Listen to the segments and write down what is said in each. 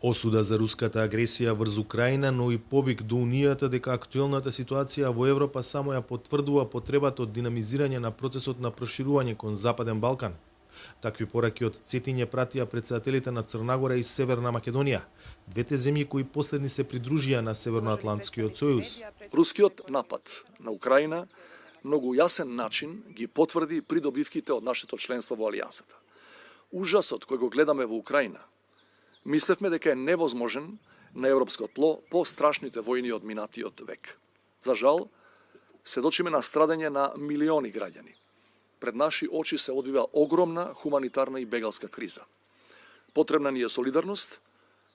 Осуда за руската агресија врз Украина, но и повик до Унијата дека актуелната ситуација во Европа само ја потврдува потребата од динамизирање на процесот на проширување кон Западен Балкан. Такви пораки од Цетиње пратија претседателите на Црнагора и Северна Македонија, двете земји кои последни се придружија на Северноатлантскиот сојуз. Рускиот напад на Украина многу јасен начин ги потврди придобивките од нашето членство во Алијансата. Ужасот кој го гледаме во Украина, мислевме дека е невозможен на европско тло по страшните војни од минатиот век. За жал, сведочиме на страдање на милиони граѓани. Пред наши очи се одвива огромна хуманитарна и бегалска криза. Потребна ни е солидарност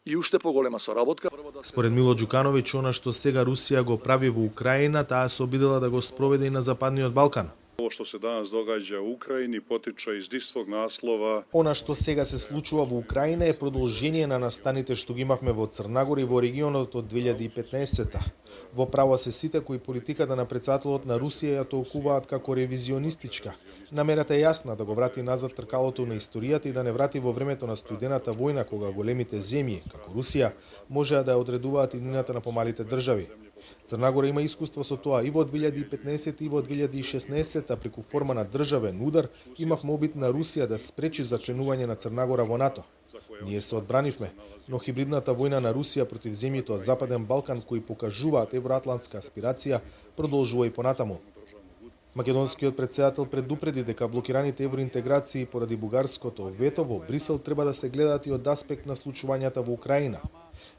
и уште поголема соработка. Според Мило Џукановиќ, она што сега Русија го прави во Украина, таа се обидела да го спроведе и на Западниот Балкан. Ovo što se danas događa u Ukrajini potiče iz istog naslova. Она што сега се случува во Украина е продолжение на настаните што ги имавме во Црнагора и во регионот од 2015-та. Во право се сите кои политиката на претседателот на Русија ја толкуваат како ревизионистичка. Намерата е јасна да го врати назад тркалото на историјата и да не врати во времето на студената војна кога големите земји, како Русија, можеа да ја одредуваат иднината на помалите држави. Црнагора има искуство со тоа и во 2015 и во 2016 преку форма на државен удар имавме обид на Русија да спречи зачленување на Црнагора во НАТО. Ние се одбранивме, но хибридната војна на Русија против земјите од Западен Балкан кои покажуваат евроатлантска аспирација продолжува и понатаму. Македонскиот претседател предупреди дека блокираните евроинтеграции поради бугарското вето во Брисел треба да се гледаат и од аспект на случувањата во Украина.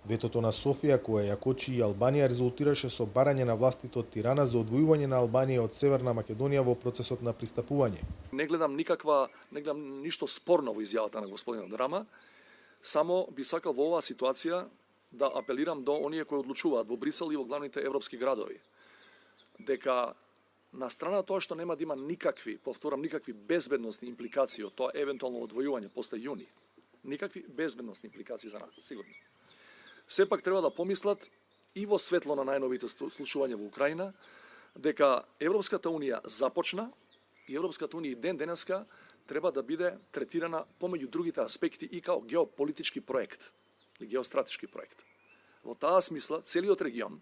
Ветото на Софија, која ја кочи и Албанија, резултираше со барање на властите од Тирана за одвојување на Албанија од Северна Македонија во процесот на пристапување. Не гледам ништо спорно во изјавата на господинот Драма, само би сакал во оваа ситуација да апелирам до оние кои одлучуваат во Брисел и во главните европски градови, дека на страна тоа што нема да има никакви безбедносни импликации од тоа евентуално одвојување после јуни, никакви безбедносни импликации за нас, сигурно. Сепак треба да помислат и во светло на најновите случувања во Украина, дека Европската Унија започна и Европската Унија и ден денеска треба да биде третирана помеѓу другите аспекти и као геополитички проект или геостратешки проект. Во таа смисла, целиот регион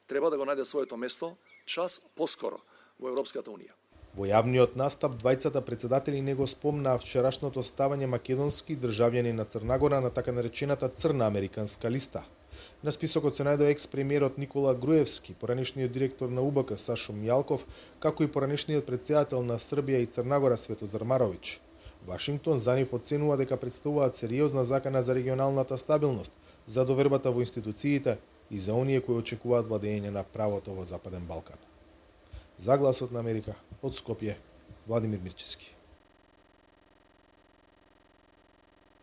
треба да го најде своето место час поскоро во Европската Унија. Во јавниот настап, двајцата претседатели не го спомнаа вчерашното ставање македонски државјани на Црнагора на така наречената црна американска листа. На списокот се најдоа екс-премиерот Никола Груевски, поранешниот директор на УБК Сашо Мијалков, како и поранешниот претседател на Србија и Црнагора Светозар Маровиќ. Вашингтон за нив оценува дека представуваат сериозна закана за регионалната стабилност, за довербата во институциите и за оние кои очекуваат владење на правото во Западен Балкан. За Гласот на Америка, од Скопје, Владимир Мирчевски.